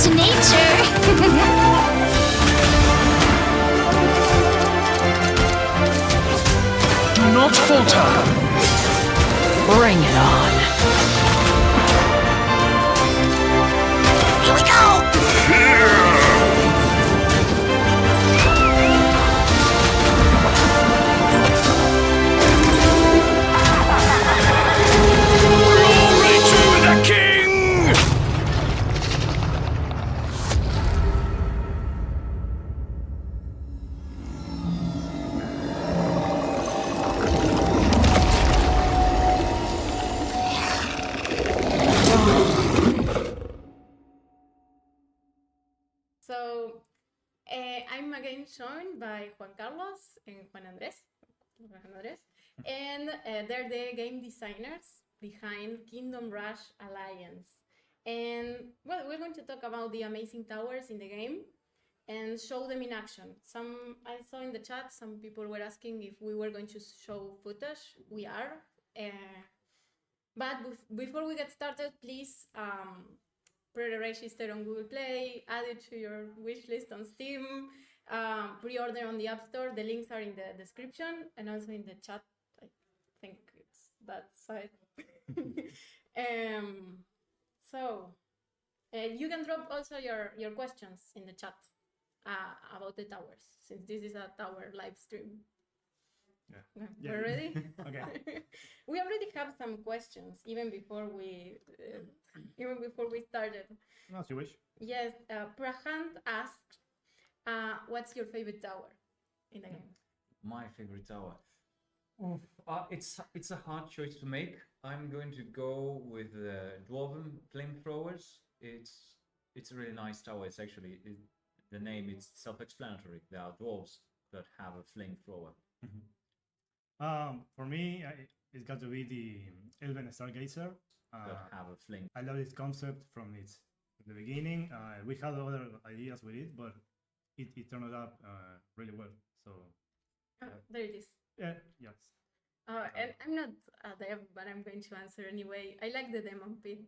to nature. Do not falter! Bring it on. Here we go! Glory to the king! So, I'm again joined by Juan Carlos and Juan Andres, and they're the game designers behind Kingdom Rush Alliance. And well, we're going to talk about the amazing towers in the game and show them in action. I saw in the chat some people were asking if we were going to show footage. We are. But before we get started, please pre-register on Google Play, add it to your wish list on Steam, pre-order on the App Store. The links are in the description and also in the chat. I think it's that side. So you can drop also your questions in the chat about the towers, since this is a tower live stream. Yeah. We're ready? Okay. We already have some questions even before we started. No, as you wish. Yes, Prahant asked, "What's your favorite tower in the game?" My favorite tower. It's a hard choice to make. I'm going to go with the Dwarven Flamethrowers. It's a really nice tower. It's actually the name is self-explanatory. There are dwarves that have a flamethrower. For me, it's got to be the Elven Stargazer. That have a flame. I love this concept from the beginning. We had other ideas with it, but it turned out really well. So There it is. yes. And I'm not a dev, but I'm going to answer anyway. I like the Demon Pit.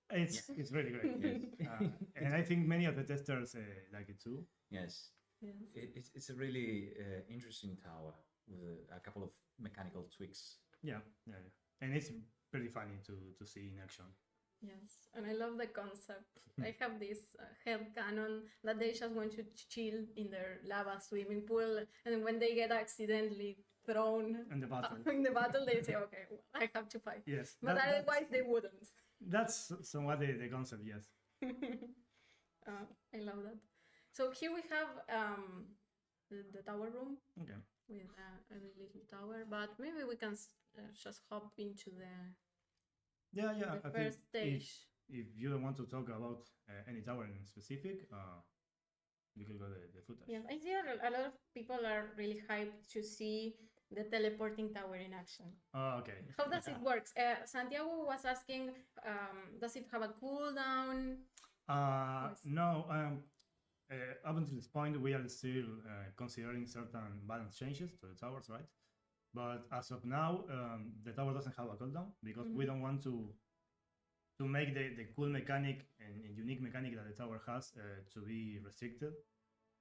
It's really great. Yes. And I think many of the testers like it too. Yes. Yes. It's a really interesting tower with a couple of mechanical tweaks. Yeah. And it's pretty funny to see in action. Yes, and I love the concept. I have this head cannon that they just want to chill in their lava swimming pool, and when they get accidentally thrown In the battle. in the battle, they say, "Okay, well, I have to fight." Yes. But otherwise, they wouldn't. That's somewhat the concept, yes. I love that. So here we have the tower room Okay. with a little tower, but maybe we can just hop into the Yeah. the I first think stage. if you don't want to talk about any tower in specific, we could go the footage. Yes, I see a lot of people are really hyped to see the teleporting tower in action. Oh, okay. How does it work? Santiago was asking, does it have a cooldown? Yes. No. Up until this point, we are still considering certain balance changes to the towers, right? But as of now, the tower doesn't have a cooldown because we don't want to make the cool mechanic and unique mechanic that the tower has to be restricted,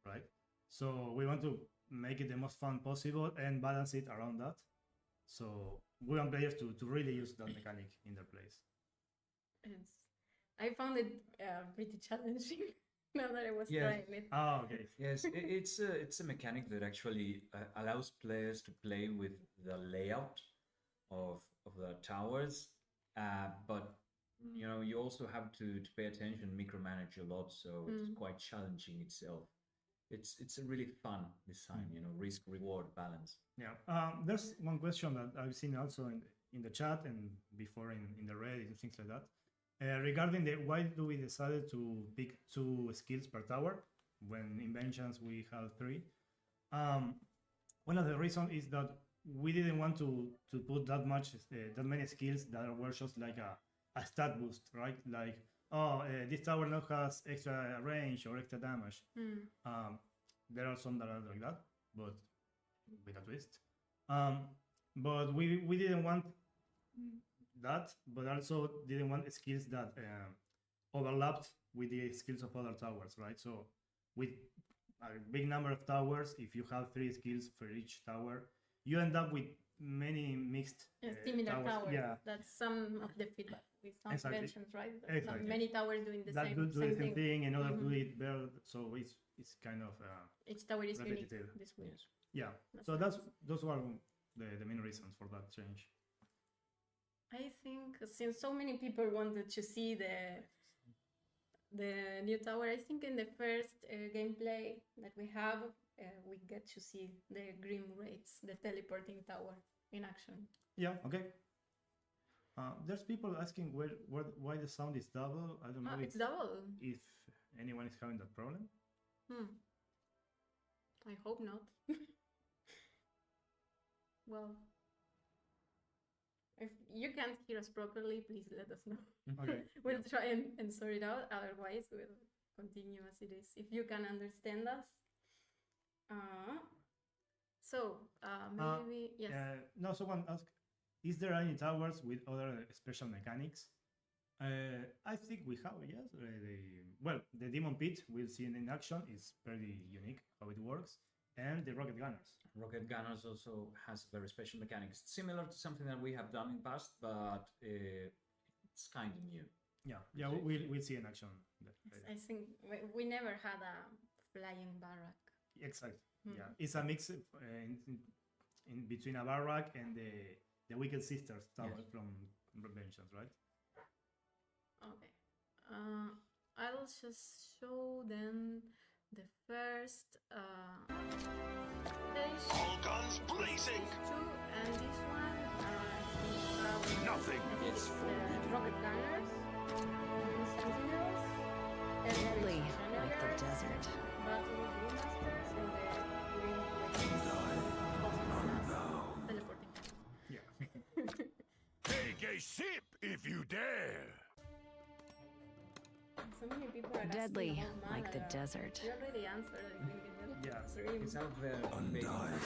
right? So we want to make it the most fun possible and balance it around that. So we want players to really use that mechanic in their plays. Yes. I found it pretty challenging now that I was Yeah. trying it. Oh, okay. Yes, it's a mechanic that actually allows players to play with the layout of the towers, but you know you also have to pay attention, micromanage a lot, so it's quite challenging itself. It's a really fun design, you know, risk reward balance. Yeah. There's one question that I've seen also in the chat and before in the Reddit and things like that. Regarding why do we decided to pick 2 skills per tower when inventions we have 3? One of the reasons is that we didn't want to put that many skills that were just like a stat boost, right? Like, this tower now has extra range or extra damage. There are some that are like that, but with a twist. But we didn't want that, but also didn't want skills that overlapped with the skills of other towers, right? So with a big number of towers, if you have 3 skills for each tower, you end up with many mixed Similar towers. towers. Yeah, That's some of the feedback with some Exactly. conventions, right? That not Exactly. many towers doing the that same, do the same same thing, and others do Mhm. it better. So it's kind of Each tower is unique repetitive. this way. Yes. yeah. That's So nice. those were the main reasons for that change. I think since so many people wanted to see the new tower, I think in the first gameplay that we have, we get to see the Grim Raids, the teleporting tower in action. Yeah. Okay. There's people asking why the sound is double. I don't know It's double. if anyone is having that problem. I hope not. Well, if you can't hear us properly, please let us know. Okay. We'll try and sort it out. Otherwise, we'll continue as it is. If you can understand us. Maybe yes. No, someone asked, is there any towers with other special mechanics? I think we have, yes. The Demon Pit we'll see in action is pretty unique how it works, and the Rocket Gunners. Rocket Gunners also has very special mechanics, similar to something that we have done in past, but it's kind of new. Yeah, we'll see in action. Yes, I think we never had a flying barrack. Exactly. Yeah, it's a mix in between a barrack and the Wicked Sisters tower Yes. from Revengeance, right? Okay. I'll just show them the first stage. All guns blazing. Stage 2 and this one. Nothing It's the Rocket Gunners, Green Sentinels, Deadly, Eldrich like the Channelers, desert. Battle Brewmasters, and the Green Waves. Teleporting. Yeah. Take a sip if you dare. So many people are Deadly, asking about like the Malaga. desert. You already answered, I think, in the Yeah. stream. It's out there. Undying.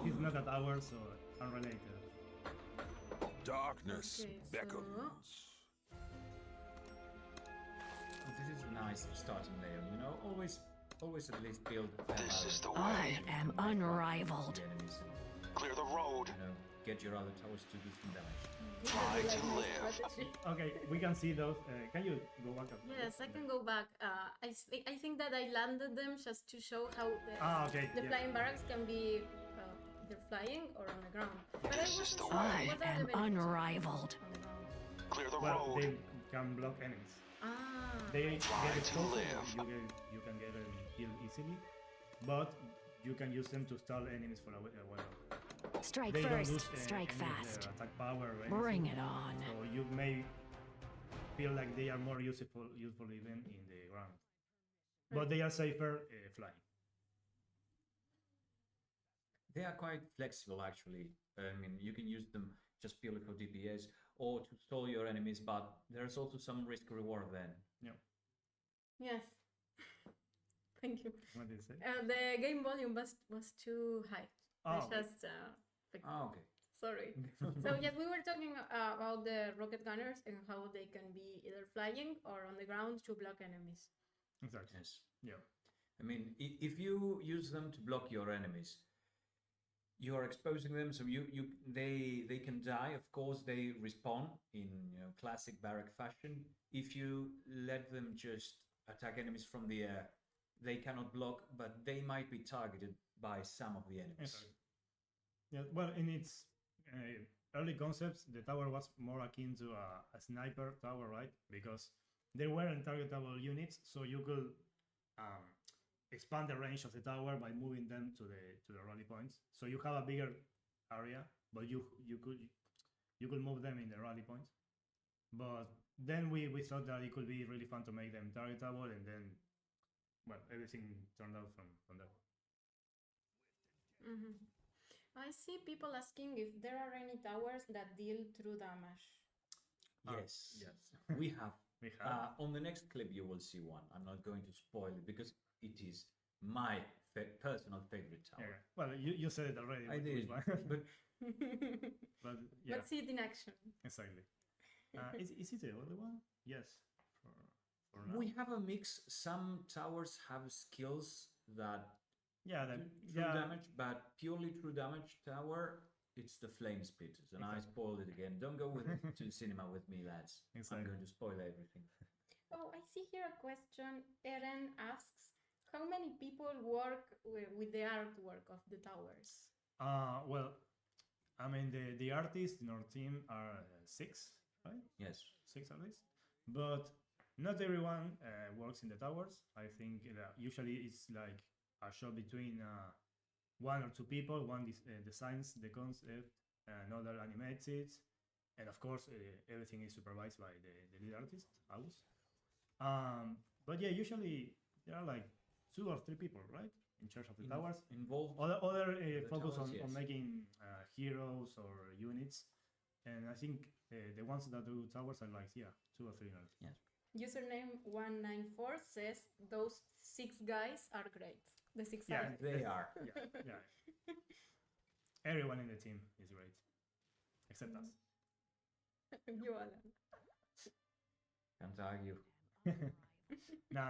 He's not a tower, so unrelated. Darkness Okay, so- beckons. This is a nice starting layer, you know. Always at least build. This is the way. I am unrivaled. The enemies and, Clear the road. get your other towers to do some damage. Try Really to like my live. strategy. Okay, we can see those. Can you go back up? Yes, I can go back. I think that I landed them just to show how Okay. the yeah. flying barracks can be either flying or on the ground. But I This is wasn't the sure I what are the am benefits of unrivaled. on the ground. Clear the Well, road. they can block enemies. They Try get to exposed, live. you can get them killed easily, but you can use them to stall enemies for a while. Strike They don't first, lose strike any of fast. their attack power or Bring anything, it on. so you may feel like they are more useful even in the ground, but they are safer flying. They are quite flexible, actually. I mean, you can use them just purely for DPS or to stall your enemies, but there's also some risk reward then. Yes. Thank you. What did you say? The game volume was too high. I Oh, just fixed it. Ah, okay. Sorry. So yes, we were talking about the rocket gunners and how they can be either flying or on the ground to block enemies. exactly. Yes. Yeah. I mean, if you use them to block your enemies, you are exposing them, so they can die. Of course, they respawn in classic barrack fashion. If you let them just attack enemies from the air, they cannot block, but they might be targeted by some of the enemies. Exactly. Yeah. Well, in its early concepts, the tower was more akin to a sniper tower, right? Because there weren't targetable units, so you could expand the range of the tower by moving them to the rally points. So you have a bigger area, but you could move them in the rally points. But then we thought that it could be really fun to make them targetable, and then everything turned out from that. I see people asking if there are any towers that deal true damage. Yes. Yes. We have. We have. On the next clip, you will see one. I'm not going to spoil it because it is my personal favorite tower. Yeah. Well, you said it already. I which did, one. but But yeah, Let's see it in action. exactly. Is it the other one? Yes. for now. We have a mix. Some towers have skills that Yeah, do true damage, but purely true damage tower, it's the Flamespitters. And I spoiled it again. Don't go to cinema with me, lads. Exactly. I'm going to spoil everything. Oh, I see here a question. Eren asks, how many people work with the artwork of the towers? Well, I mean the artists in our team are 6, right? Yes. 6 at least, but not everyone works in the towers. I think usually it's like a show between 1 or 2 people. One designs the concept, another animates it, and of course everything is supervised by the lead artist, Aus. But yeah, usually there are like 2 or 3 people, right, in charge of the towers. Involved. Other focus towers, on yes. making heroes or units, and I think the ones that do towers are like 2 or 3 now. Yes. Username 194 says those 6 guys are great. The 6 Yeah, artists. They are. Yeah. Everyone in the team is great, except us. You, Alan. Can't argue. No,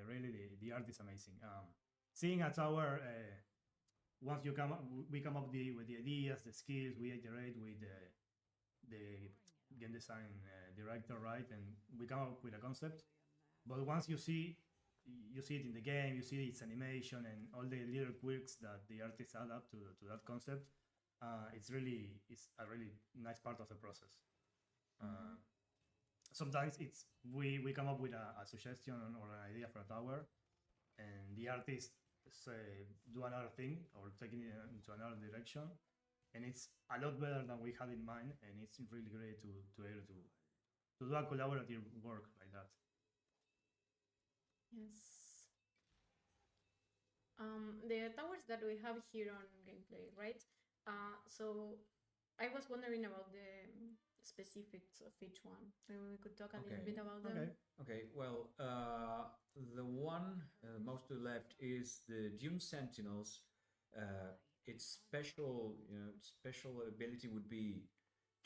really, the art is amazing. Seeing a tower, once we come up with the ideas, the skills, we iterate with the game design director, right, and we come up with a concept. But once you see it in the game, you see its animation and all the little quirks that the artists add up to that concept. It's a really nice part of the process. Sometimes we come up with a suggestion or an idea for a tower, and the artist do another thing or taking it into another direction, and it's a lot better than we had in mind, and it's really great to be able to do a collaborative work like that. Yes. The towers that we have here on gameplay, right? So I was wondering about the specifics of each one. Maybe we could talk a little bit about them. Okay, well, the one most to the left is the Dune Sentinels. Its special ability would be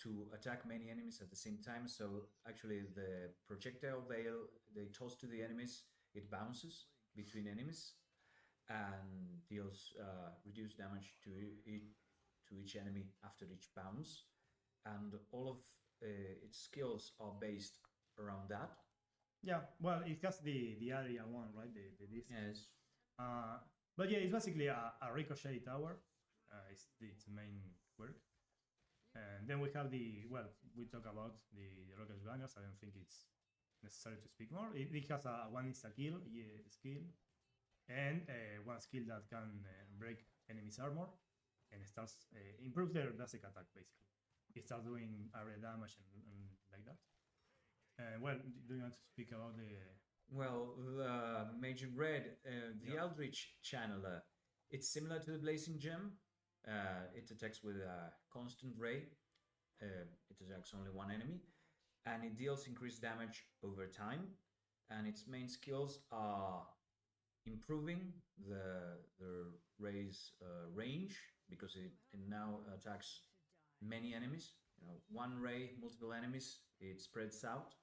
to attack many enemies at the same time. So actually, the projectile they toss to the enemies, it bounces between enemies and deals reduced damage to each enemy after each bounce. And all of its skills are based around that. Yeah, well, it has the area one, right? The disc. Yes. But yeah, it's basically a ricochet tower. It's its main quirk. And then we have we talk about the rocket gunners. I don't think it's necessary to speak more. It has a 1 insta-kill skill, and one skill that can break enemies' armor, and starts improves their basic attack, basically. It starts doing area damage and like that. Well, do you want to speak about the... Well, the Mage in Red, the Eldrich channeler, it's similar to the Blazing Gem. It attacks with a constant ray. It attacks only one enemy, and it deals increased damage over time. And its main skills are improving the ray's range, because it now attacks many enemies. One ray, multiple enemies. It spreads out.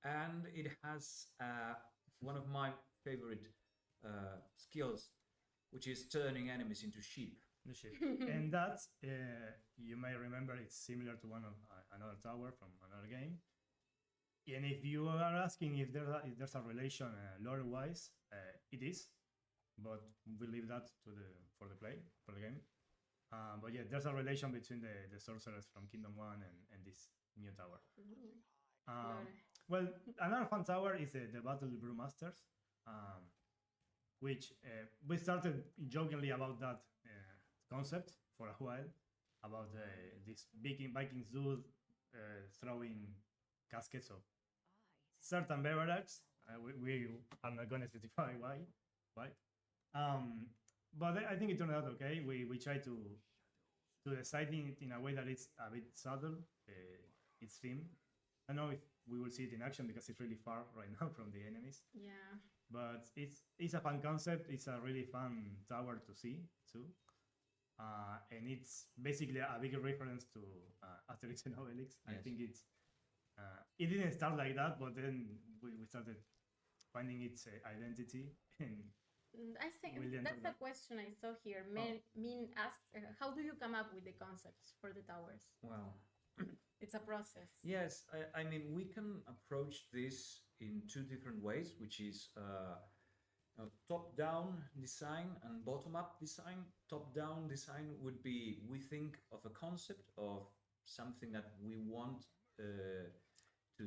And it has one of my favorite skills, which is turning enemies into sheep. The ship. And that's, you may remember, it's similar to one of another tower from another game. And if you are asking if there's a relation lore-wise, it is, but we leave that for the game. But yeah, there's a relation between the sorcerers from Kingdom 1 and this new tower. Well, another fun tower is the Battle Brewmasters, which we started jokingly about that concept for a while, about this Vikings dude throwing caskets of certain beverages. I'm not going to specify why. But I think it turned out okay. We try to decide it in a way that it's a bit subtle, its theme. I don't know if we will see it in action because it's really far right now from the enemies. Yeah. But it's a fun concept. It's a really fun tower to see too. And it's basically a big reference to Asterix and Obelix. Yes. I think it's It didn't start like that, but then we started finding its identity. And I think We'll enter that's the that. question I saw here. Min asked, how do you come up with the concepts for the towers? Well, It's a process. yes, I mean, we can approach this in two different ways, which is top-down design and bottom-up design. Top-down design would be, we think of a concept of something that we want to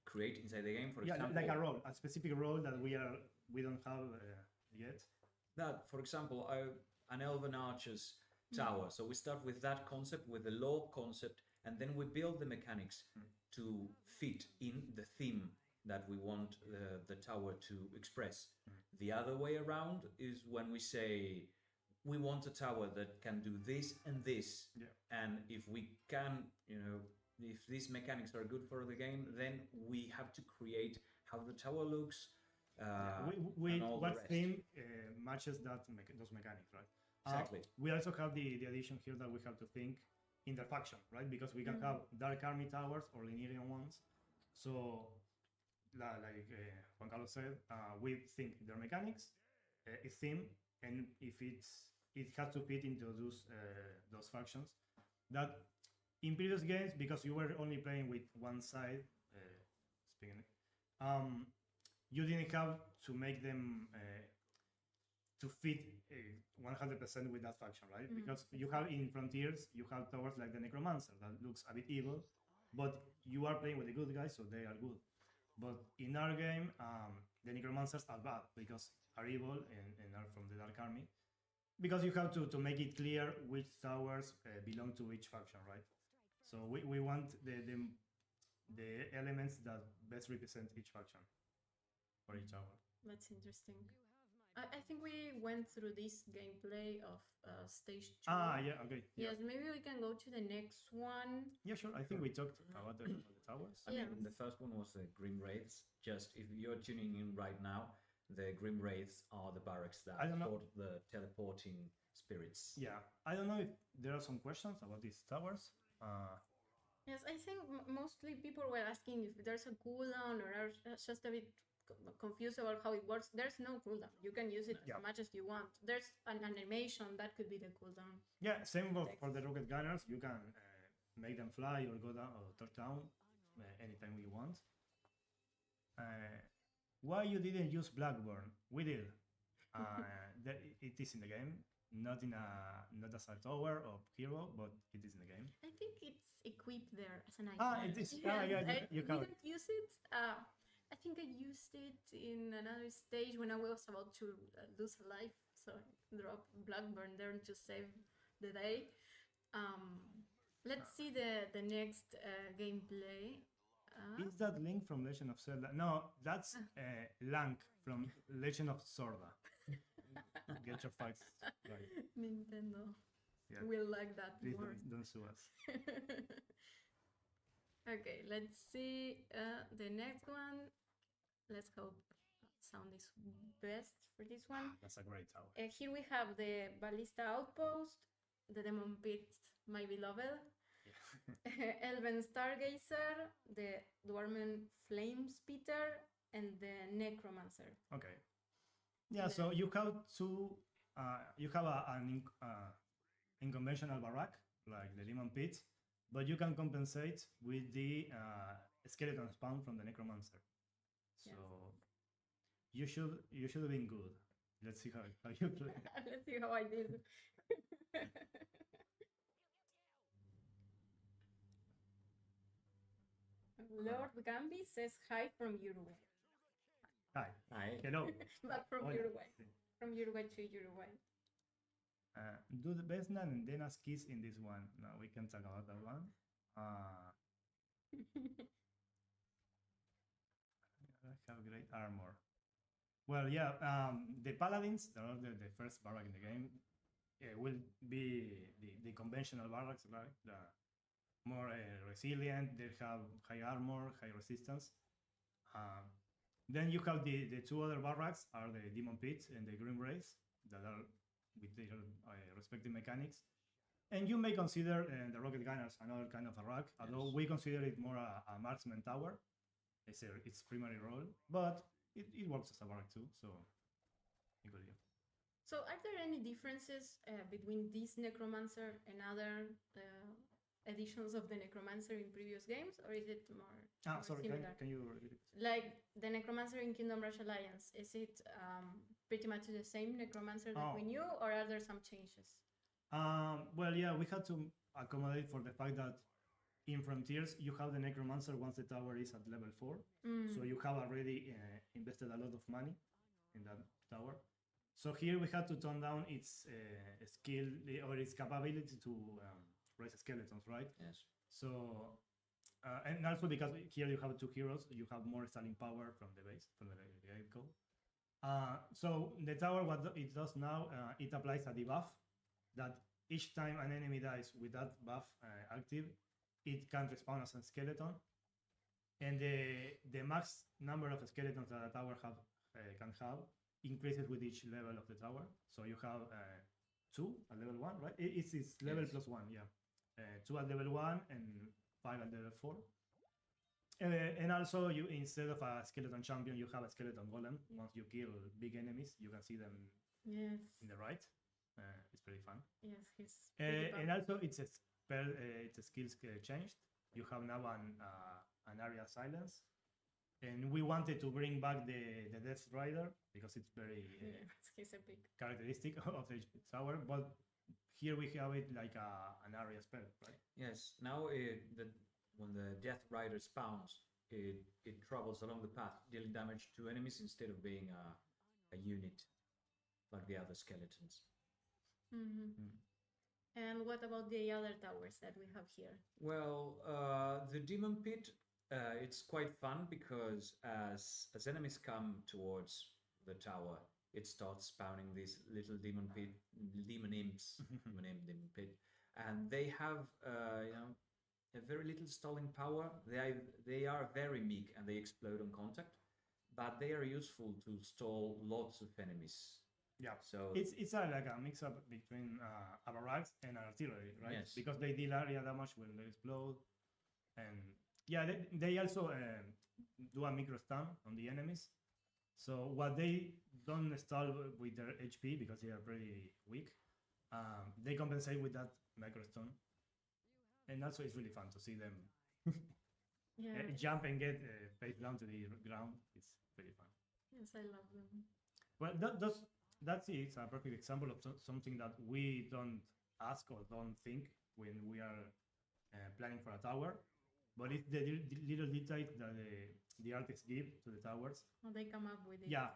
create inside the game. For example, like a role, a specific role that we don't have yet. that, for example, an elven archer's tower. So we start with that concept, with the lore concept, and then we build the mechanics to fit in the theme that we want the tower to express. The other way around is when we say we want a tower that can do this and this, and if we can, if these mechanics are good for the game, then we have to create how the tower looks. And all the What rest. theme matches those mechanics, right? Exactly. We also have the addition here that we have to think interfaction, right? Because we can have dark army towers or linearian ones. So, like Juan Carlos said, we think their mechanics, its theme, and if it has to fit into those factions. That in previous games, because you were only playing with one side, speaking, you didn't have to make them to fit 100% with that faction, right? Because you have in Frontiers, you have towers like the Necromancer that looks a bit evil, but you are playing with the good guys, so they are good. But in our game, the Necromancers are bad because are evil and are from the Dark Army. Because you have to make it clear which towers belong to each faction, right? So we want the elements that best represent each faction for each tower. That's interesting. I think we went through this gameplay of stage 2. Yeah, okay. Yes, maybe we can go to the next one. Yeah, sure. I think we talked about the towers. I mean, the first one was the Grim Wraiths. Just if you're tuning in right now, the Grim Wraiths are the barracks that support the teleporting spirits. Yeah, I don't know if there are some questions about these towers. Yes, I think mostly people were asking if there's a cooldown or are just a bit confused about how it works. There's no cooldown. You can use it as much as you want. There's an animation that could be the cooldown. Yeah, same for the rocket gunners. You can make them fly or go down or touch down anytime you want. Why you didn't use Blackburn? We did. It is in the game, not as a tower or hero, but it is in the game. I think it's equipped there as an item. It is. Yes, You we have didn't use it. I think I used it in another stage when I was about to lose a life, so I dropped Blackburn there to save the day. Let's see the next gameplay. Is that Link from Legend of Zelda? No, that's Lank from Legend of Zorda. Get your facts right. Nintendo Yeah. will like that Please word. don't sue us. Okay, let's see the next one. Let's hope sound is best for this one. That's a great tower. Here we have the Ballista outpost, the Demon Pit, my beloved, Elven Stargazer, the Dwarven Flamespitter, and the Necromancer. Okay. Yeah, so you have two. You have an unconventional barrack like the Demon Pit, but you can compensate with the skeleton spawn from the Necromancer. So you should have been good. Let's see how you play. Let's see how I did. Lord Gambi says hi from Uruguay. Hi. Hi. Hello. Back from Hola. Uruguay. From Uruguay to Uruguay. Do the best man and then ask kiss in this one. No, we can talk about that one. I have great armor. Well, yeah, the Paladins, that are the first barrack in the game, will be the conventional barracks, right? The more resilient, they have high armor, high resistance. Then you have the two other barracks are the Demon Pit and the Grim Wraiths that are with their respective mechanics. And you may consider the rocket gunners another kind of a rack, although we consider it more a marksman tower. It's its primary role, but it works as a barrack too, so you could, yeah. So, are there any differences between this Necromancer and other editions of the Necromancer in previous games, or is it more Sorry, similar? can you repeat it? Like the Necromancer in Kingdom Rush Alliance, is it pretty much the same Necromancer that we knew, or are there some changes? Well, yeah, we had to accommodate for the fact that in Frontiers you have the Necromancer once the tower is at level 4, so you have already invested a lot of money in that tower. So here we had to tone down its skill or its capability to raise skeletons, right? Yes. So, and also because here you have 2 heroes, you have more stalling power from the base, from the get-go. So the tower, what it does now, it applies a debuff that each time an enemy dies with that buff active, it can respawn as a skeleton. And the max number of skeletons that a tower can have increases with each level of the tower. So you have 2 at level 1, right? It's level Yes. plus 1, yeah. 2 at level 1 and 5 at level 4. And also, you instead of a skeleton champion, you have a skeleton golem. Once you kill big enemies, you can see them Yes. in the right. It's pretty fun. Yes, he's pretty And buff. also, its skills changed. You have now an area silence, and we wanted to bring back the Death Rider because it's very Yes, he's a big. characteristic of the tower. But here we have it like an area spell, right? Yes. Now, when the Death Rider spawns, it travels along the path, dealing damage to enemies instead of being a unit like the other skeletons. And what about the other towers that we have here? Well, the Demon Pit, it's quite fun because as enemies come towards the tower, it starts spawning these little demon imps, demon pit, and they have a very little stalling power. They are very meek and they explode on contact, but they are useful to stall lots of enemies. Yeah. So It's like a mix up between a barracks and an artillery, right? Yes. Because they deal area damage when they explode, and yeah, they also do a micro stun on the enemies. So what they don't stall with their HP because they are pretty weak, they compensate with that micro stun, and also it's really fun to see them Yeah. jump and get face down to the ground. It's pretty fun. Yes, I love them. Well, that's it's a perfect example of something that we don't ask or don't think when we are planning for a tower, but it's the little details that the artists give to the towers. Well, they come up with it. Yeah,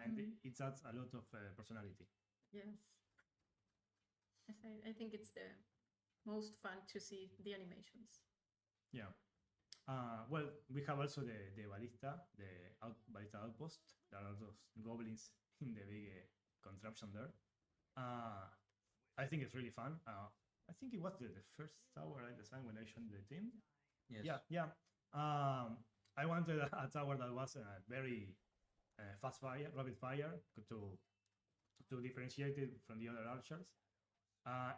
and it adds a lot of personality. Yes. Yes, I think it's the most fun to see the animations. Yeah. Well, we have also the Ballista, Ballista outpost. There are those goblins in the big contraption there. I think it's really fun. I think it was the first tower I designed when I joined the team. yes. Yeah. I wanted a tower that was very fast fire, rapid fire, to differentiate it from the other archers.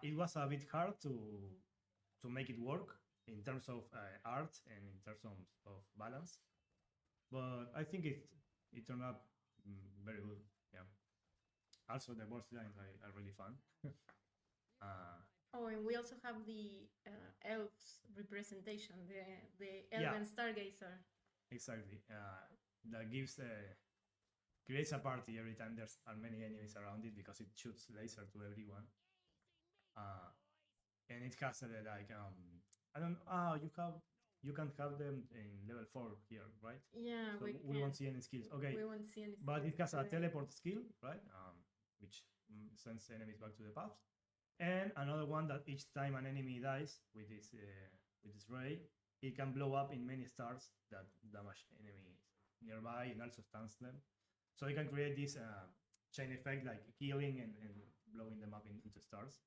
It was a bit hard to make it work in terms of art and in terms of balance, but I think it turned out very good. Yeah. Also, the boss lines are really fun. Oh, and we also have the elves representation, the elven stargazer. Exactly. That creates a party every time there are many enemies around it because it shoots laser to everyone. And it has you can have them in level 4 here, right? Yeah, So we can. won't see any skills. Okay, We won't see any. but it has a today. teleport skill, right? Which sends enemies back to the path. And another one that each time an enemy dies with this ray, it can blow up in many stars that damage enemies nearby and also stuns them. So it can create this chain effect, like killing and blowing them up into stars.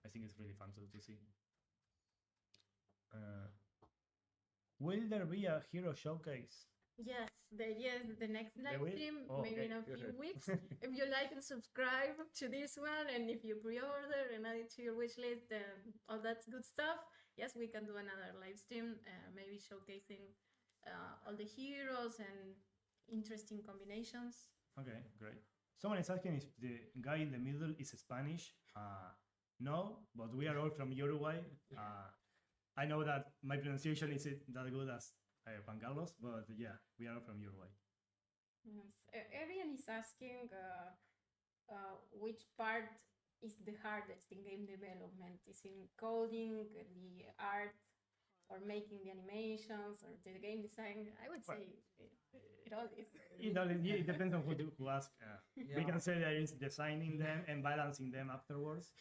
I think it's really fun to see. Will there be a hero showcase Yes, the next live will? stream, Oh, maybe okay. in a few Good. weeks. If you like and subscribe to this one, and if you pre-order and add it to your wish list, all that good stuff, yes, we can do another live stream, maybe showcasing all the heroes and interesting combinations. Okay, great. Someone is asking if the guy in the middle is Spanish. No, but we are all from Uruguay. I know that my pronunciation isn't that good as Juan Carlos, but yeah, we are all from Uruguay. Yes. Arian is asking which part is the hardest in game development? Is in coding, the art, or making the animations, or the game design? I would say it all is. It depends on who asks. We Yeah. can say there is designing them and balancing them afterwards.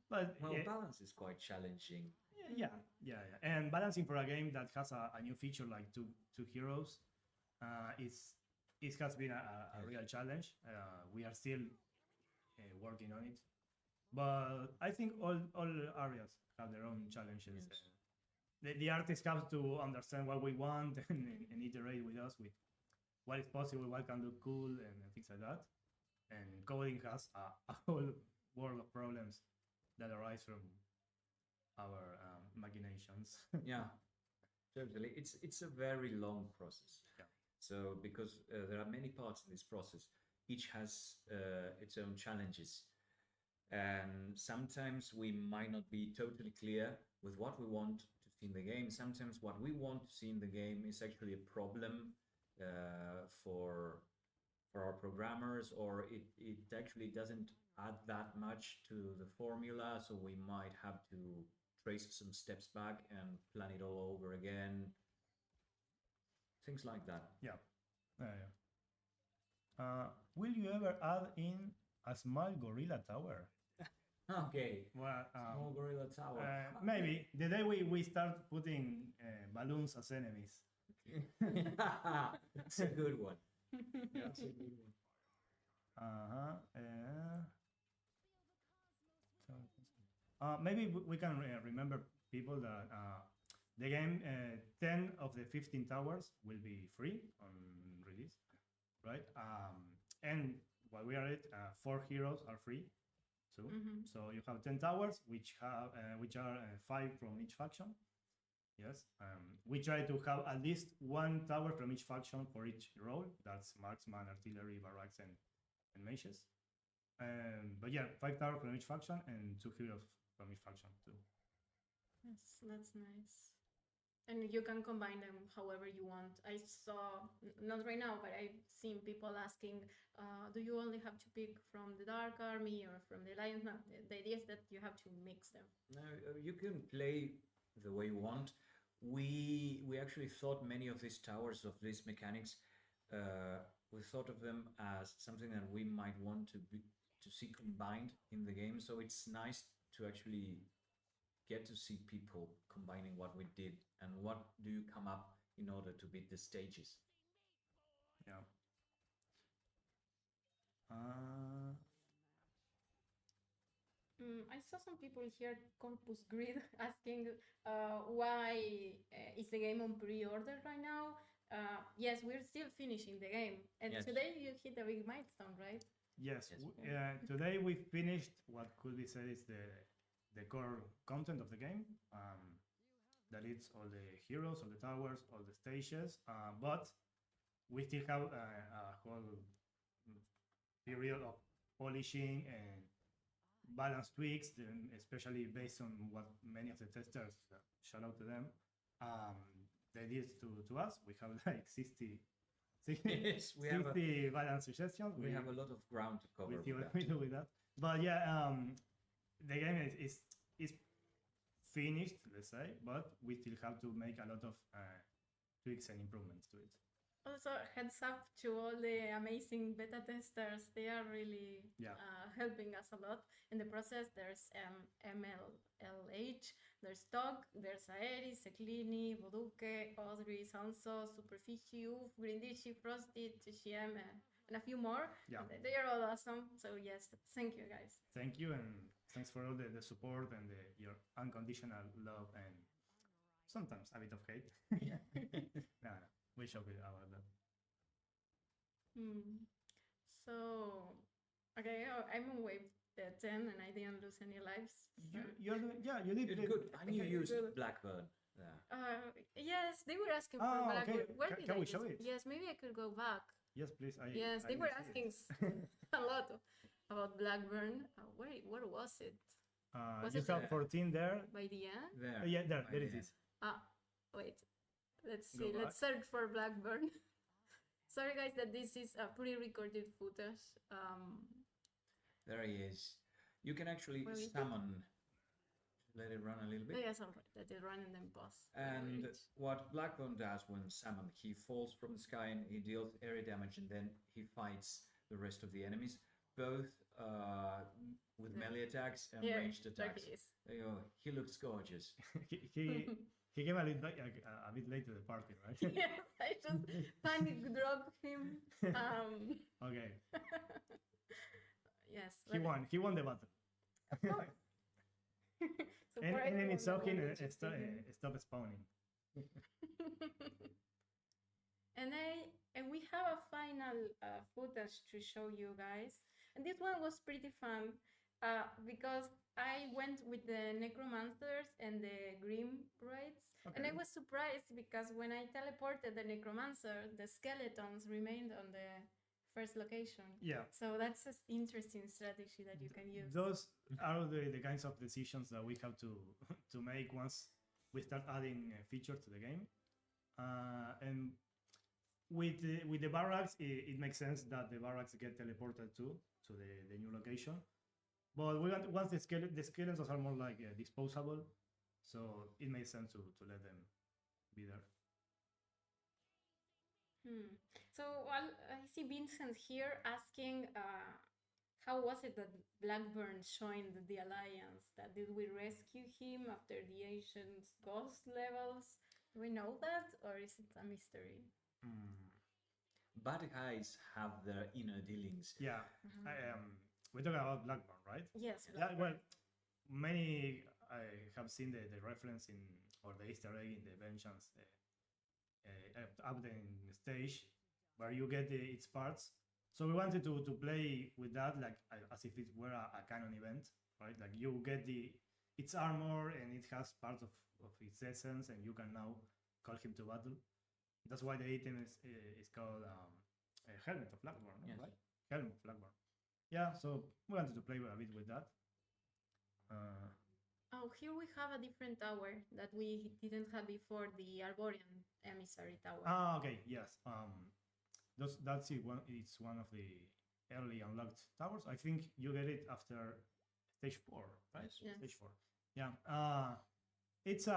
But Well, balance is quite challenging. yeah. And balancing for a game that has a new feature like two heroes, it has been a real challenge. We are still working on it, but I think all areas have their own challenges. Yes. The artists have to understand what we want and iterate with us with what is possible, what can look cool, and things like that. And coding has a whole world of problems that arise from our machinations. Yeah, totally. It's a very long process. Yeah. So because there are many parts in this process, each has its own challenges, and sometimes we might not be totally clear with what we want to see in the game. Sometimes what we want to see in the game is actually a problem for our programmers, or it actually doesn't add that much to the formula, so we might have to trace some steps back and plan it all over again. Things like that. Yeah. Will you ever add in a small gorilla tower? Okay. Well, Small gorilla tower. maybe the day we start putting balloons as enemies. That's a good one. Yeah. That's a good one. Maybe we can remember people that the game 10 of the 15 towers will be free on release, right? And while we are at it, 4 heroes are free too. So you have 10 towers, which are 5 from each faction. Yes, we try to have at least 1 tower from each faction for each role. That's marksman, artillery, barracks, and mages. But yeah, 5 towers from each faction and 2 heroes from each faction too. Yes, that's nice. And you can combine them however you want. I saw, not right now, but I've seen people asking, do you only have to pick from the Dark Army or from the Lions? No, the idea is that you have to mix them. No, you can play the way you want. We actually thought many of these towers, of these mechanics, we thought of them as something that we might want to see combined in the game. So it's nice to actually get to see people combining what we did and what do you come up in order to beat the stages. Yeah. I saw some people here, Corpus Grid, asking why is the game on pre-order right now? Yes, we're still finishing the game. And Yes. today you hit a big milestone, right? Yes. Yes. Today we finished what could be said is the core content of the game. That is all the heroes, all the towers, all the stages. But we still have a whole period of polishing and balance tweaks, especially based on what many of the testers, shout out to them, they did to us. We have like 60 Yes, we have 60 balance suggestions. we have a lot of ground to cover. we see with what that. we do with that. But yeah, the game is finished, let's say, but we still have to make a lot of tweaks and improvements to it. Also, heads up to all the amazing beta testers. They are really Yeah. helping us a lot in the process. There's MLLH, there's Tog, there's Aeris, Eklini, Boduke, Audrey, Sanso, Superfici, Uf, Grindici, Frosty, TCM, and a few more. Yeah. They are all awesome. So yes, thank you guys. Thank you, and thanks for all the support and your unconditional love and sometimes a bit of hate. No. we shall be about that. So, okay, I'm on wave 10 and I didn't lose any lives. You're doing, yeah, you did It's play- good. And you okay. used good. Blackbird there. Yes, they were asking for Oh, okay. Blackbird. Where did Can I we just- show it? Yes, maybe I could go back. Yes, please. Yes, they I were will see asking it. a lot about Blackburn. Wait, what was it? Was You it have there? 14 there. By the end? There. Yeah, there Right it there. is. Ah, wait. Let's Go see. Let's search for Blackburn. Sorry, guys, that this is a pre-recorded footage. There he is. You can actually Where is it? summon. Let it run a little Oh, bit. yes, alright. Let it run and then pause. And Wait. what Blackbone does when summoned, he falls from the sky and he deals area damage, and then he fights the rest of the enemies, both with Yeah. melee attacks and Yeah, ranged there attacks. he is. There you go. He looks gorgeous. he came a bit late to the party, right? Yes, I just panic dropped him. Okay. Yes. He won. He won the battle. So And for enemy everyone that talking wanted to see him. stop spawning. And we have a final footage to show you guys, and this one was pretty fun because I went with the necromancers and the grim raids, and I Okay. was surprised because when I teleported the necromancer, the skeletons remained on the first location. Yeah. So that's an interesting strategy that you can use. Those are the kinds of decisions that we have to to make once we start adding features to the game. And with the barracks, it makes sense that the barracks get teleported to the new location. But we want once the skeletons are more like disposable, so it makes sense to let them be there. So I see Vincent here asking, how was it that Blackburn joined the Alliance? That did we rescue him after the ancient ghost levels? Do we know that, or is it a mystery? Bad guys have their inner dealings. Yeah. We're talking about Blackburn, right? Yes. Yeah, well, many have seen the reference in or the Easter egg in the Vengeance updating stage where you get its parts. So we wanted to play with that like as if it were a canon event, right? Like you get its armor and it has parts of its essence, and you can now call him to battle. That's why the item is called Helmet of Blackburn, Yes. right? Helmet of Blackburn. Yeah, so we wanted to play a bit with that. Oh, here we have a different tower that we didn't have before, the Arboreal emissary tower. Okay, yes. That's it. It's one of the early unlocked towers. I think you get it after stage 4, right? Yes. Stage 4. Yeah. It's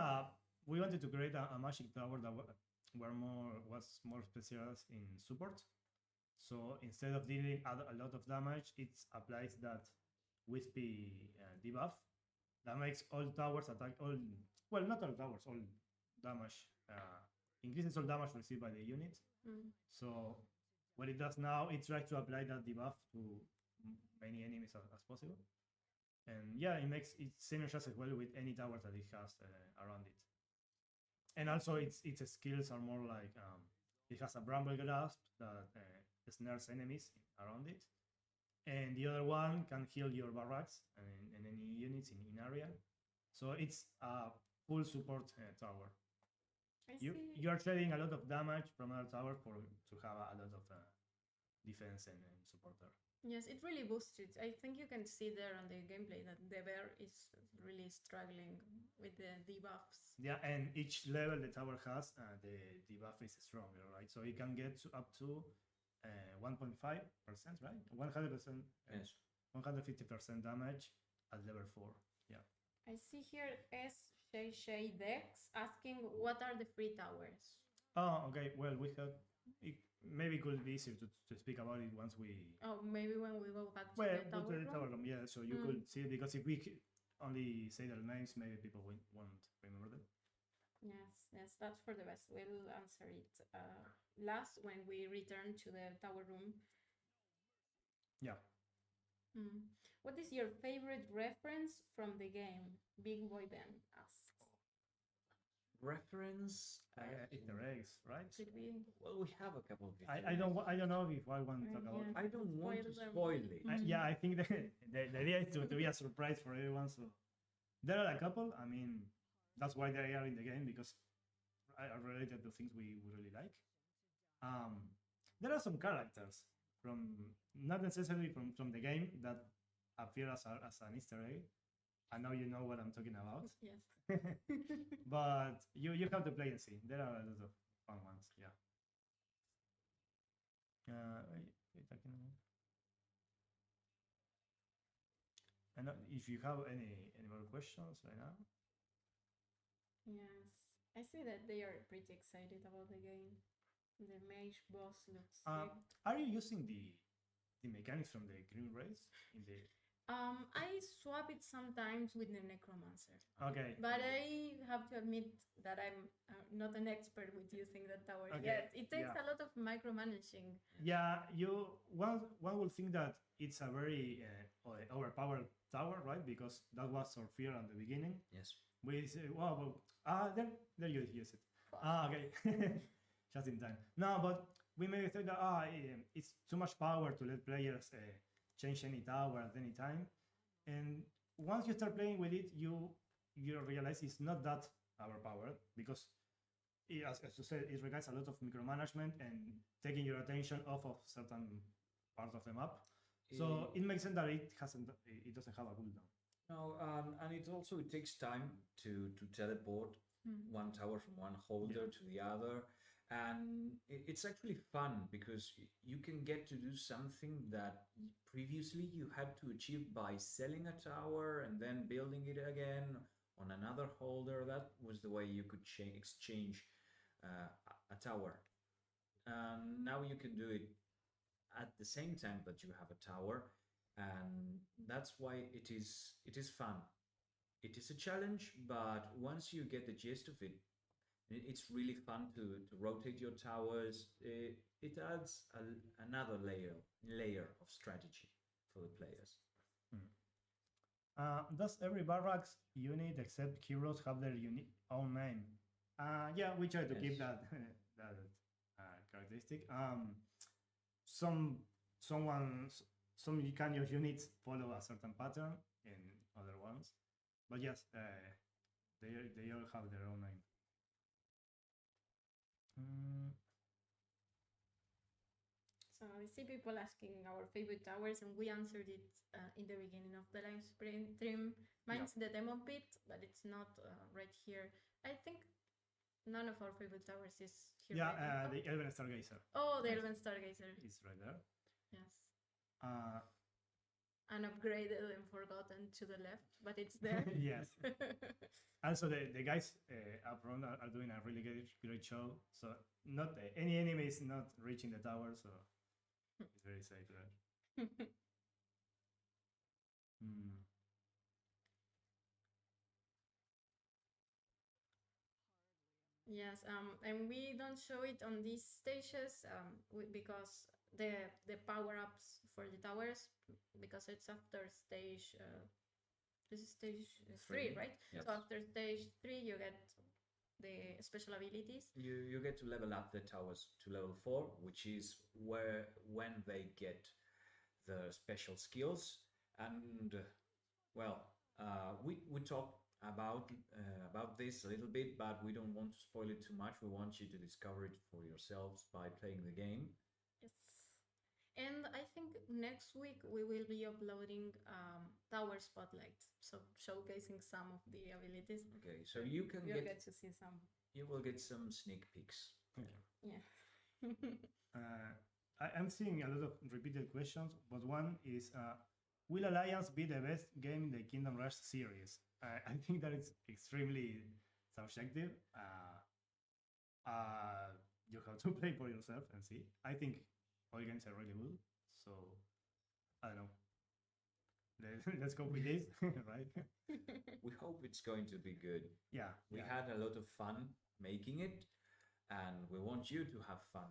we wanted to create a magic tower that was more specialized in support. So instead of dealing a lot of damage, it applies that wispy debuff that makes all towers attack not all towers, all damage increases all damage received by the unit. So what it does now, it tries to apply that debuff to many enemies as possible. And yeah, it synergizes as well with any tower that it has around it. And also its skills are more like it has a bramble grasp that snares enemies around it, and the other one can heal your barracks and any units in area. So it's a full support tower. I see. You are trading a lot of damage from other tower to have a lot of defense and support there. Yes, it really boosts it. I think you can see there on the gameplay that the bear is really struggling with the debuffs. Yeah, and each level the tower has, the debuff is stronger, right? So it can get up to 1.5%, right? 100%. Yes. 150% damage at level 4. Yeah. I see here S Dex asking what are the free towers. Oh, okay. Well, we have. Maybe it could be easier to speak about it once we. Oh, maybe when we go back to Well, the go tower to the room? tower room, yeah. So you could see it, because if we only say their names, maybe people won't remember them. Yes, that's for the best. We'll answer it last when we return to the tower room. Yeah. What is your favorite reference from the game? Big Boy Ben asks. reference. Easter eggs, right? Could be. Well, we have a couple of. I don't know if I want to talk about. Yeah. I don't want to Spoil them. spoil it. Yeah, I think the idea is to be a surprise for everyone. So there are a couple. I mean, that's why they are in the game because are related to things we really like. There are some characters from not necessarily from the game that appear as an Easter egg. I know you know what I'm talking about, Yes. but you have to play and see. There are a lot of fun ones. Yeah. Wait, I can. And if you have any more questions right now. Yes. I see that they are pretty excited about the game. The mage boss looks sick. Are you using the mechanics from the Green Race in the? I swap it sometimes with the necromancer, Okay. but I have to admit that I'm not an expert with using the tower Okay, yet. It takes yeah. a lot of micromanaging. Yeah, one will think that it's a very overpowered tower, right? Because that was our fear at the beginning. Yes. We say, wow, there you use it. Okay, just in time. No, but we may think that it's too much power to let players change any tower at any time, and once you start playing with it, you realize it's not that overpowered because, as you said, it requires a lot of micromanagement and taking your attention off of certain parts of the map. So it makes sense that it doesn't have a cooldown. No, and it takes time to teleport one tower from one holder to the other, and it's actually fun because you can get to do something that previously you had to achieve by selling a tower and then building it again on another holder. That was the way you could exchange a tower. Now you can do it at the same time that you have a tower, and that's why it is fun. It is a challenge, but once you get the gist of it, it's really fun to rotate your towers. It adds another layer of strategy for the players. Does every barracks unit except heroes have their own name? Yeah, we try to keep that characteristic. Some kind of units follow a certain pattern, and other ones, but yes, they all have their own name. So I see people asking our favorite towers, and we answered it in the beginning of the live stream. Mine's the demo pit, but it's not right here. I think none of our favorite towers is here. Yeah, right now. the Elven Stargazer. Oh, the Elven Stargazer. Is right there. Yes. Unupgraded and forgotten to the left, but it's there. Yes. Also, the guys up front are doing a really great show. So not any enemy is not reaching the tower, so it's very safe there. Yes, and we don't show it on these stages because the power-ups for the towers, because it's after stage, this is stage 3, right? Yes. So after stage 3, you get the special abilities. You get to level up the towers to level 4, which is when they get the special skills. And well, we talked about this a little bit, but we don't want to spoil it too much. We want you to discover it for yourselves by playing the game. Yes. And I think next week we will be uploading Tower Spotlight, so showcasing some of the abilities. Okay, so you can You'll get to see some. You will get some sneak peeks. Okay. Yeah. I'm seeing a lot of repeated questions, but one is, will Alliance be the best game in the Kingdom Rush series? I think that it's extremely subjective. You have to play for yourself and see. I think all games are really good, so I don't know. Let's go with this, right? We hope it's going to be good. Yeah, We had a lot of fun making it, and we want you to have fun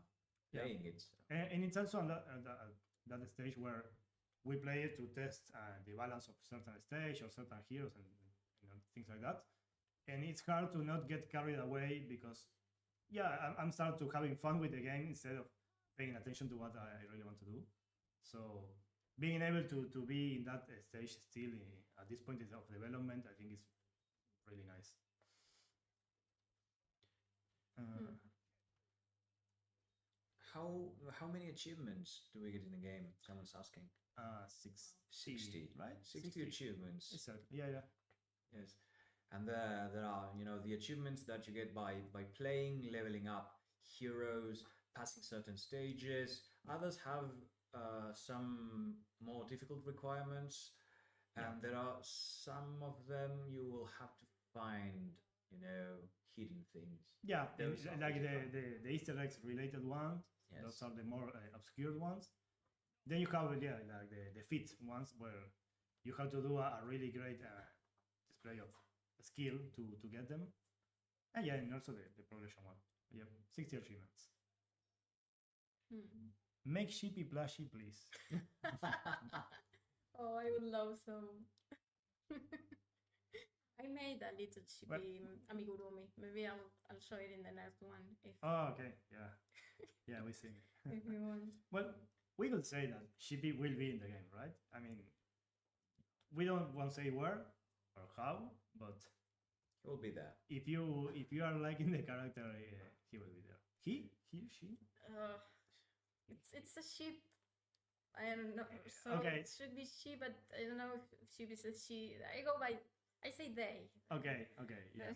playing it. And it's also on that stage where we play it to test the balance of certain stage or certain heroes and things like that. and it's hard to not get carried away because, yeah, I'm starting to having fun with the game instead of paying attention to what I really want to do. So being able to be in that stage still at this point of development, I think is really nice. How many achievements do we get in the game? Someone's asking. 60, right? 60 achievements. Exactly. Yeah. Yes, and there are the achievements that you get by playing, leveling up heroes, passing certain stages. Others have some more difficult requirements, and there are some of them you will have to find hidden things. Yeah, Those are like pretty the Easter eggs related ones. Yes. Those are the more obscure ones. Then you have like the feat ones where you have to do a really great display of skill to get them. And yeah, and also the progression one. Yep, 60 achievements. Make Sheepy Plushy, please. Oh, I would love some. I made a little chibi amigurumi. Maybe I'll show it in the next one if Oh, okay, yeah. Yeah, we see. if you want. Well, we could say that Sheepy will be in the game, right? I mean, we don't want to say where or how, but He will be there. if you are liking the character, he will be there. He, she. It's a sheep. I don't know. So Okay. it should be she, but I don't know if sheep is a she. I say they. Okay, yeah.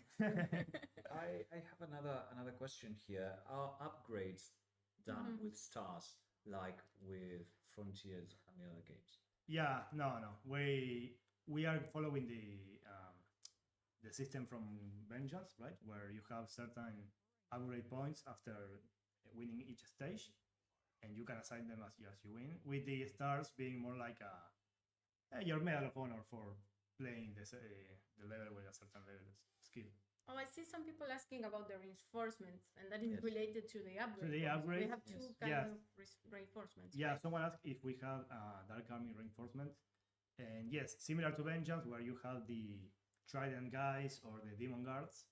I have another question here. Are upgrades done with stars like with Frontiers and the other games? Yeah, no. We are following the system from Vengeance, right? Where you have certain upgrade points after winning each stage, and you can assign them as you win. With the stars being more like your medal of honor for playing the level with a certain level of skill. Oh, I see some people asking about the reinforcements, and that is Yes. related to the upgrade. the points. upgrade, We have two yes. kinds Yes. of reinforcements. Yeah, right? someone asked if we have Dark Army reinforcement. And yes, similar to Vengeance, where you have the Trident guys or the Demon Guards.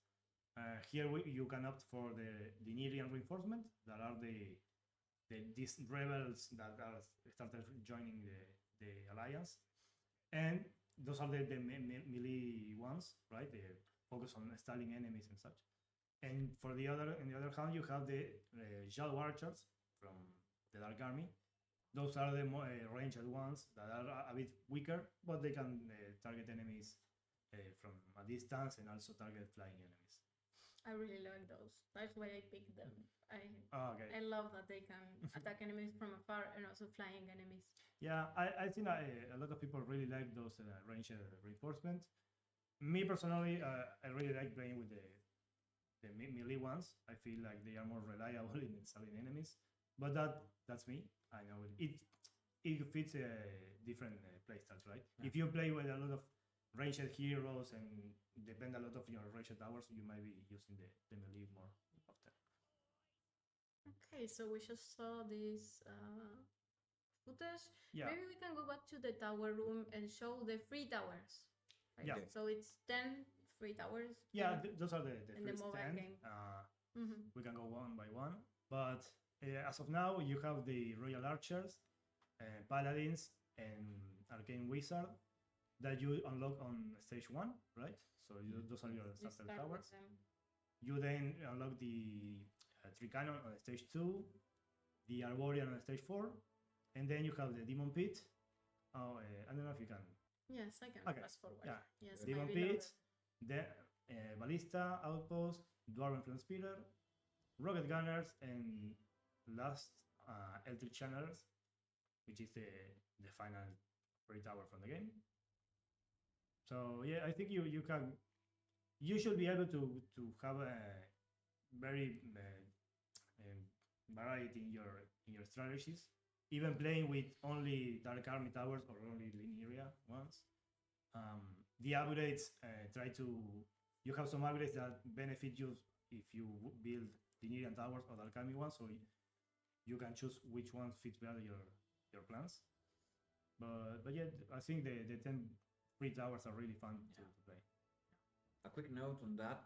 Here you can opt for the Nerian reinforcement, that are these rebels that are started joining the alliance, and those are the melee ones, right? They focus on styling enemies and such. And on the other hand, you have the Shadow Archers from the Dark Army. Those are the more ranged ones that are a bit weaker, but they can target enemies from a distance and also target flying enemies. I really like those. That's why I picked them. Okay. I love that they can attack enemies from afar and also flying enemies. Yeah, I think a lot of people really like those ranged reinforcement. Me personally, I really like playing with the melee ones. I feel like they are more reliable in stalling enemies. But that's me. I know it fits different playstyles, right? Yeah. If you play with a lot of ranged heroes and depend a lot of your ranged towers, you might be using the melee more often. Okay, so we just saw this footage. Yeah. Maybe we can go back to the tower room and show the free towers. Right? Yeah. So it's 10 free towers. Yeah, those are the in the first mobile 10. game. We can go one by one, but as of now, you have the Royal Archers, Paladins, and Arcane Wizard that you unlock on stage 1, right? So those are your We starter start with towers. them. You then unlock the Trianon on stage 2, the Arboreal on stage 4, and then you have the Demon Pit. Oh, I don't know if you can. Yes, I can Okay, fast forward. yeah. Yes, Demon maybe Pit, the Ballista, Outpost, Dwarven Flamespitter, Rocket Gunners, and last Eldrich Channelers, which is the final free tower from the game. So yeah, I think you should be able to have a very variety in your strategies. Even playing with only Dark Army towers or only Linearia ones. The upgrades you have some upgrades that benefit you if you build Linearian towers or Dark Army ones, so you can choose which ones fit better your plans. But yeah, I think the 10 free towers are really fun to play. a quick note on that: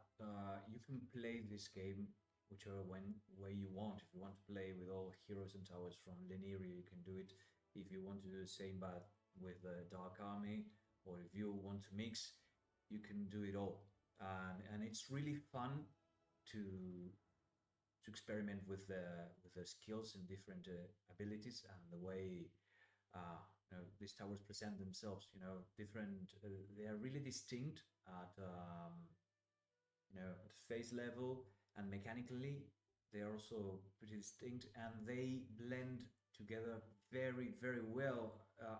you can play this game whichever way you want. If you want to play with all heroes and towers from Leniri, you can do it. If you want to do the same but with the Dark Army, or if you want to mix, you can do it all. And it's really fun to experiment with the skills and different abilities and the way these towers present themselves. Different. They are really distinct at at face level, and mechanically they are also pretty distinct, and they blend together very, very well.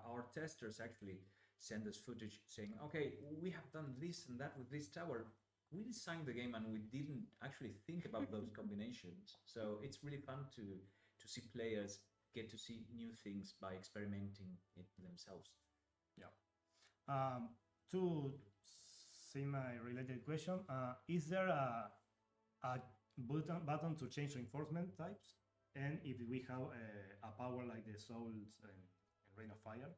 Our testers actually send us footage saying, okay, we have done this and that with this tower. We designed the game and we didn't actually think about those combinations. So it's really fun to see players get to see new things by experimenting it themselves. Yeah. Two semi-related question. Is there a button to change reinforcement types? And if we have a power like the Souls and Rain of Fire?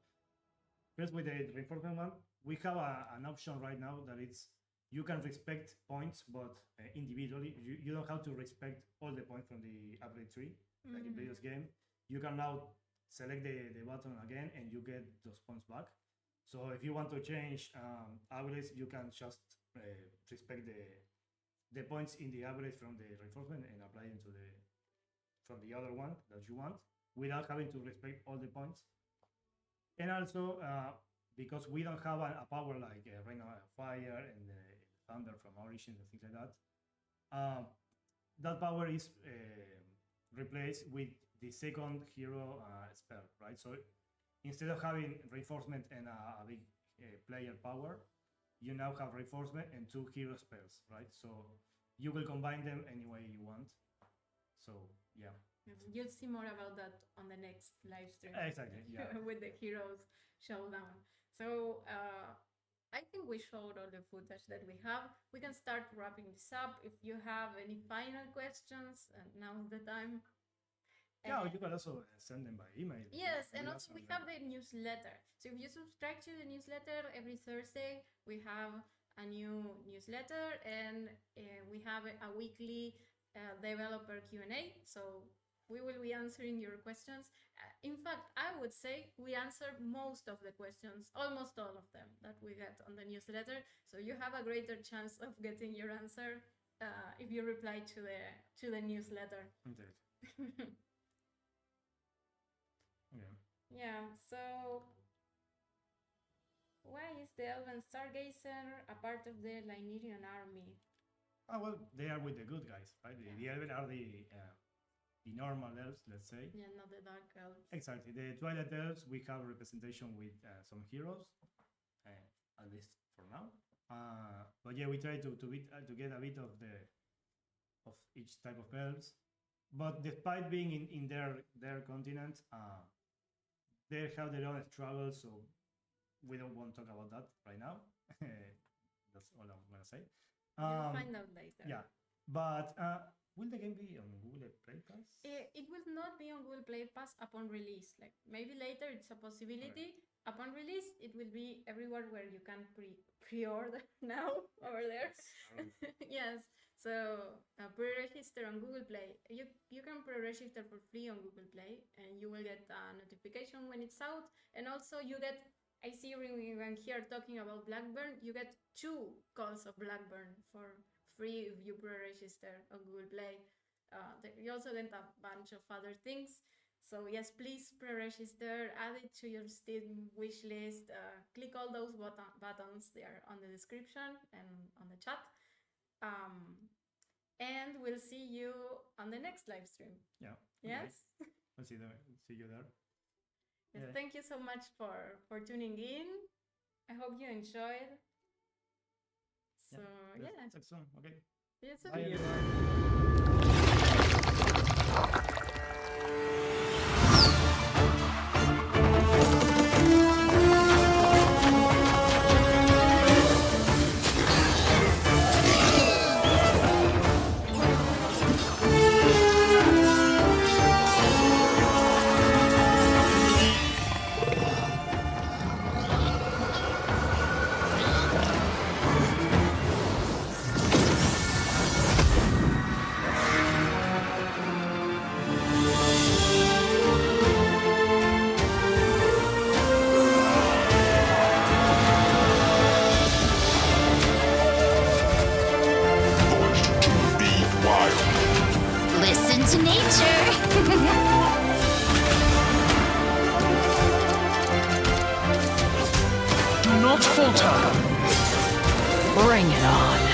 First, with the reinforcement one, we have an option right now that it's you can respect points, but individually. You don't have to respect all the points from the upgrade tree, like in previous game. You can now select the button again, and you get those points back. So if you want to change upgrades, you can just respect the points in the upgrade from the reinforcement and apply them to from the other one that you want, without having to respect all the points. And also, because we don't have a power like Rain of Fire and Thunder from Origins and things like that, that power is replaced with the second hero spell, right? So instead of having reinforcement and a big player power, you now have reinforcement and two hero spells, right? So you will combine them any way you want. So yeah. You'll see more about that on the next live stream. Exactly, yeah. With the heroes showdown. So I think we showed all the footage that we have. We can start wrapping this up. If you have any final questions, now's the time. Yeah, you can also send them by email. Yes, and also we have the newsletter. So if you subscribe to the newsletter, every Thursday we have a new newsletter, and we have a weekly developer Q&A. So we will be answering your questions. In fact, I would say we answer most of the questions, almost all of them that we get on the newsletter. So you have a greater chance of getting your answer if you reply to the newsletter. Indeed. Yeah. Yeah, so why is the Elven Stargazer a part of the Lynerian army? Oh, well, they are with the good guys, right? The Elven are the normal elves, let's say. Yeah, not the dark elves. Exactly. The Twilight elves, we have representation with some heroes, at least for now. But yeah, we try to get a bit of each type of elves. But despite being in their continent, they have their own struggles, so we don't want to talk about that right now. That's all I'm gonna say. You'll find out later. Yeah, but will the game be on Google Play Pass? It will not be on Google Play Pass upon release. Like maybe later, it's a possibility. Right. Upon release, it will be everywhere where you can pre-order now over there. Yes. So pre-register on Google Play. You can pre-register for free on Google Play, and you will get a notification when it's out. And also you get, I see when here talking about Blackburn, you get 2 calls of Blackburn for free if you pre-register on Google Play. You also get a bunch of other things. So yes, please pre-register, add it to your Steam wish list, click all those buttons there on the description and on the chat. And we'll see you on the next live stream. Yeah. Yes. Okay. We'll see you there. Yes, Yeah. Thank you so much for tuning in. I hope you enjoyed. So yeah. Talk soon. Okay. See you soon. Bye, everyone. falter. Bring it on.